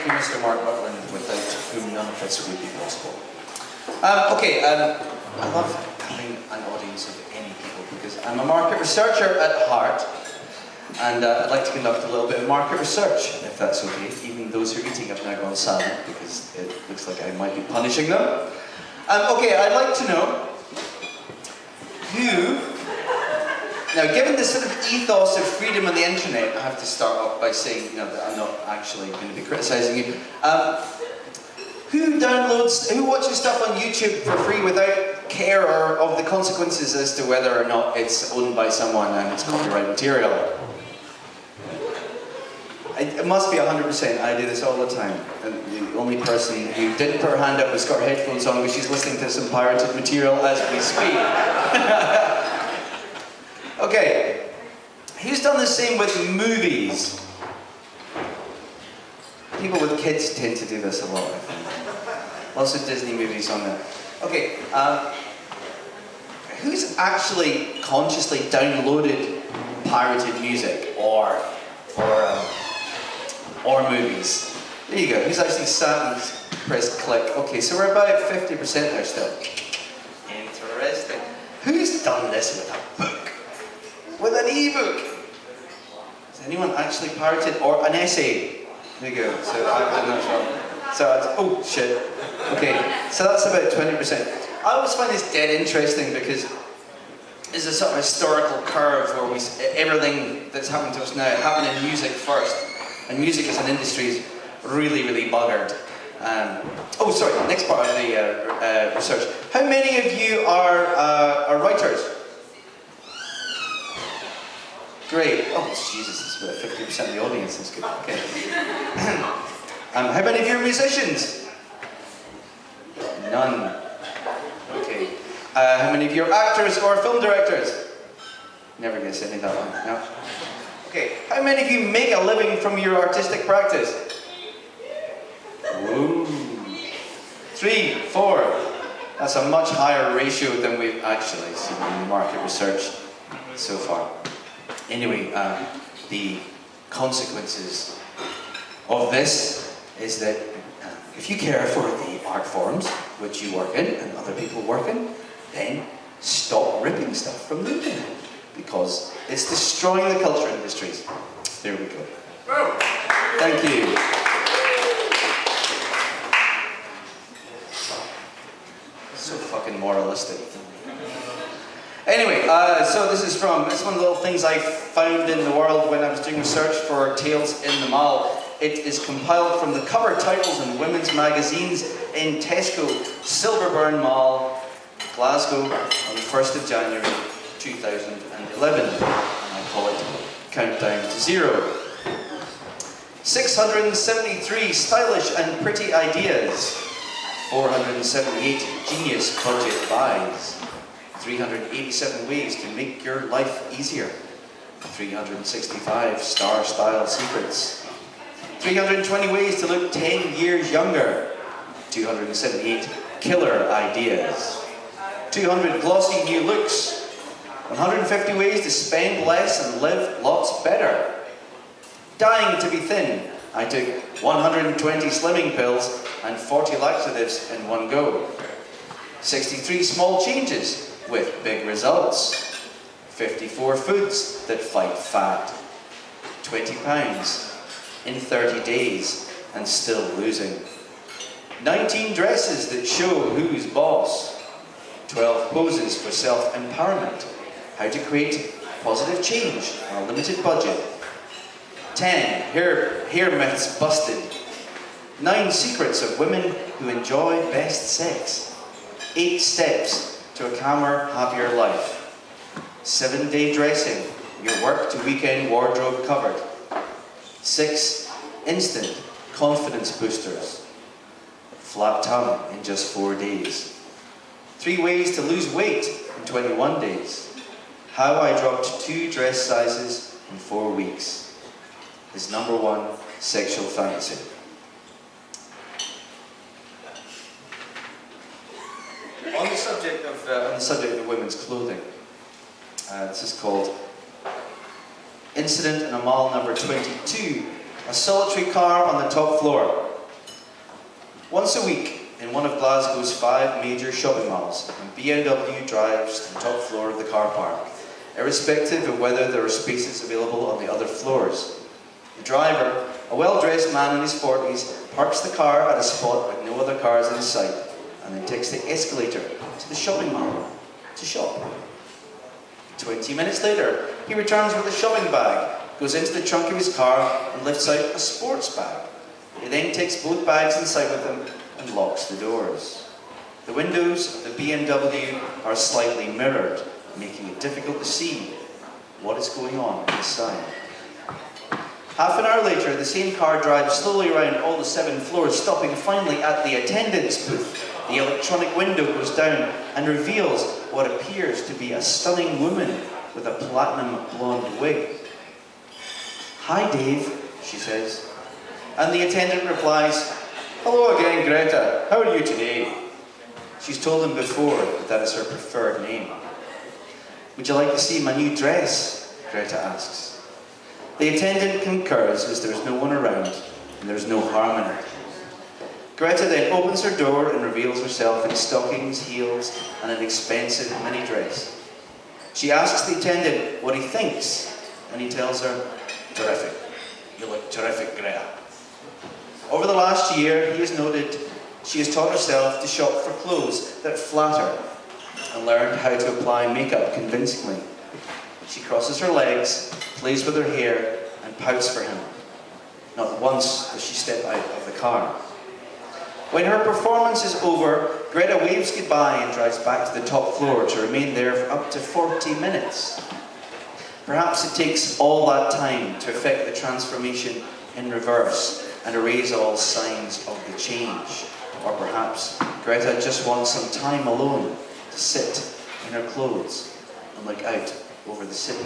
Thank you, Mr. Mark Butland, without whom none of this would be possible. I love having an audience of any people because I'm a market researcher at heart, and I'd like to conduct a little bit of market research, if that's okay. Even those who are eating have now gone silent because it looks like I might be punishing them. I'd like to know who. Now, given the sort of ethos of freedom on the internet, I have to start off by saying, that I'm not actually going to be criticising you. Who watches stuff on YouTube for free without care of the consequences as to whether or not it's owned by someone and it's copyright material? It must be 100%. I do this all the time. And the only person who didn't put her hand up has got her headphones on because she's listening to some pirated material as we speak. Okay, who's done the same with movies? People with kids tend to do this a lot, I think. Lots of Disney movies on there. Okay, who's actually consciously downloaded pirated music or movies? There you go. Who's actually sat and pressed click? Okay, so we're about 50% there still. Interesting. Who's done this with a book? With an ebook? Has anyone actually pirated or an essay? There you go. So I'm not sure. So oh shit. Okay, so that's about 20%. I always find this dead interesting because there's a sort of historical curve where everything that's happened to us now happened in music first, and music as an industry is really, really buggered. Next part of the research. How many of you are writers? Great. Oh, Jesus, it's about 50% of the audience. That's good. Okay. How many of you are musicians? None. Okay. How many of you are actors or film directors? Never guess any of that one. No. Okay. How many of you make a living from your artistic practice? Ooh. 3, 4. That's a much higher ratio than we've actually seen in market research so far. Anyway, the consequences of this is that if you care for the art forms which you work in and other people work in, then stop ripping stuff from the internet because it's destroying the culture industries. There we go. Thank you. So fucking moralistic. Anyway, so this is one of the little things I found in the world when I was doing research for Tales in the Mall. It is compiled from the cover titles in women's magazines in Tesco, Silverburn Mall, Glasgow, on the 1st of January 2011. And I call it Countdown to Zero. 673 stylish and pretty ideas. 478 genius budget buys. 387 ways to make your life easier. 365 star-style secrets. 320 ways to look 10 years younger. 278 killer ideas. 200 glossy new looks. 150 ways to spend less and live lots better. Dying to be thin. I took 120 slimming pills and 40 laxatives in one go. 63 small changes with big results. 54 foods that fight fat. 20 pounds in 30 days and still losing. 19 dresses that show who's boss. 12 poses for self-empowerment. How to create positive change on a limited budget. 10 hair myths busted. 9 secrets of women who enjoy best sex. 8 steps to a calmer, happier life. 7-day dressing, your work to weekend wardrobe covered. 6 instant confidence boosters. Flat tongue in just 4 days. 3 ways to lose weight in 21 days. How I dropped 2 dress sizes in 4 weeks. His #1 sexual fantasy. On the subject of women's clothing, this is called Incident in a Mall number 22. A solitary car on the top floor. Once a week, in one of Glasgow's 5 major shopping malls, a BMW drives to the top floor of the car park, irrespective of whether there are spaces available on the other floors. The driver, a well-dressed man in his 40s, parks the car at a spot with no other cars in sight, and then takes the escalator to the shopping mall to shop. 20 minutes later, he returns with a shopping bag, goes into the trunk of his car and lifts out a sports bag. He then takes both bags inside with him and locks the doors. The windows of the BMW are slightly mirrored, making it difficult to see what is going on inside. Half an hour later, the same car drives slowly around all the 7 floors, stopping finally at the attendant's booth. The electronic window goes down and reveals what appears to be a stunning woman with a platinum blonde wig. "Hi, Dave," she says. And the attendant replies, "Hello again, Greta. How are you today?" She's told him before that is her preferred name. "Would you like to see my new dress?" Greta asks. The attendant concurs as there's no one around and there's no harm in it. Greta then opens her door and reveals herself in stockings, heels, and an expensive mini dress. She asks the attendant what he thinks, and he tells her, "Terrific. You look terrific, Greta." Over the last year, he has noted she has taught herself to shop for clothes that flatter and learned how to apply makeup convincingly. She crosses her legs, plays with her hair, and pouts for him. Not once does she step out of the car. When her performance is over, Greta waves goodbye and drives back to the top floor to remain there for up to 40 minutes. Perhaps it takes all that time to effect the transformation in reverse and erase all signs of the change. Or perhaps Greta just wants some time alone to sit in her clothes and look out over the city.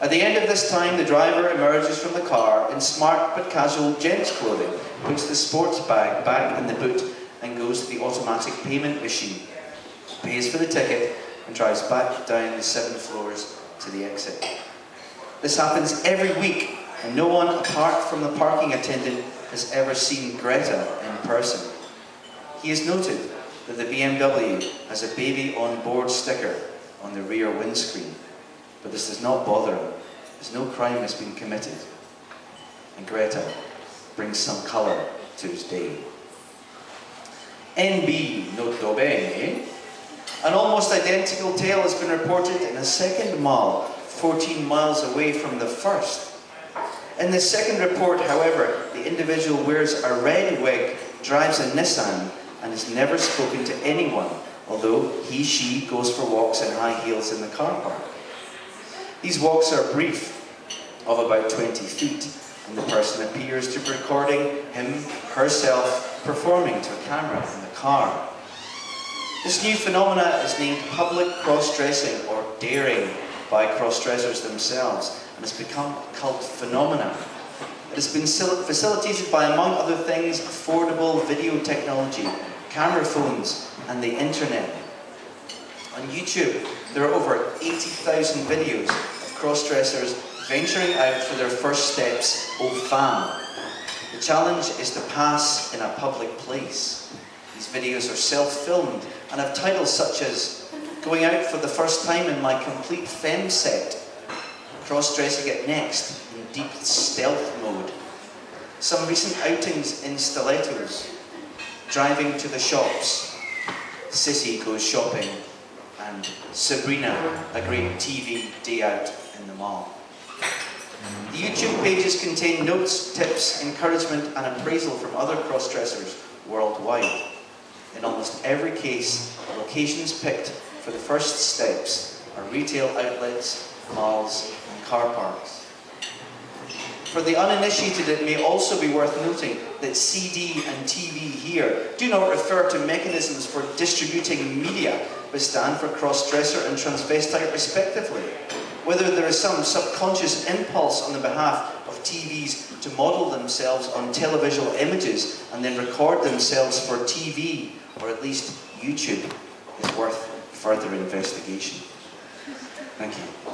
At the end of this time, the driver emerges from the car in smart but casual gents clothing, puts the sports bag back in the boot and goes to the automatic payment machine, pays for the ticket and drives back down the 7 floors to the exit. This happens every week, and no one apart from the parking attendant has ever seen Greta in person. He has noted that the BMW has a baby on board sticker on the rear windscreen, but this does not bother him, as no crime has been committed, and Greta brings some colour to his day. NB noto bene. An almost identical tale has been reported in a second mall, 14 miles away from the first. In the second report, however, the individual wears a red wig, drives a Nissan, and has never spoken to anyone, although she goes for walks in high heels in the car park. These walks are brief, of about 20 feet, and the person appears to be recording herself, performing to a camera in the car. This new phenomena is named public cross-dressing, or daring, by cross-dressers themselves, and has become a cult phenomenon. It has been facilitated by, among other things, affordable video technology, camera phones, and the internet. On YouTube, there are over 80,000 videos of cross-dressers venturing out for their first steps au femme. The challenge is to pass in a public place. These videos are self-filmed and have titles such as "Going out for the first time in my complete femme set," "Cross-dressing it next in deep stealth mode," some recent outings in stilettos, "Driving to the shops," "Sissy goes shopping," and "Sabrina, a great TV day out in the mall." The YouTube pages contain notes, tips, encouragement and appraisal from other cross-dressers worldwide. In almost every case, the locations picked for the first steps are retail outlets, malls and car parks. For the uninitiated, it may also be worth noting that CD and TV here do not refer to mechanisms for distributing media, but stand for cross-dresser and transvestite respectively. Whether there is some subconscious impulse on the behalf of TVs to model themselves on televisual images and then record themselves for TV, or at least YouTube, is worth further investigation. Thank you.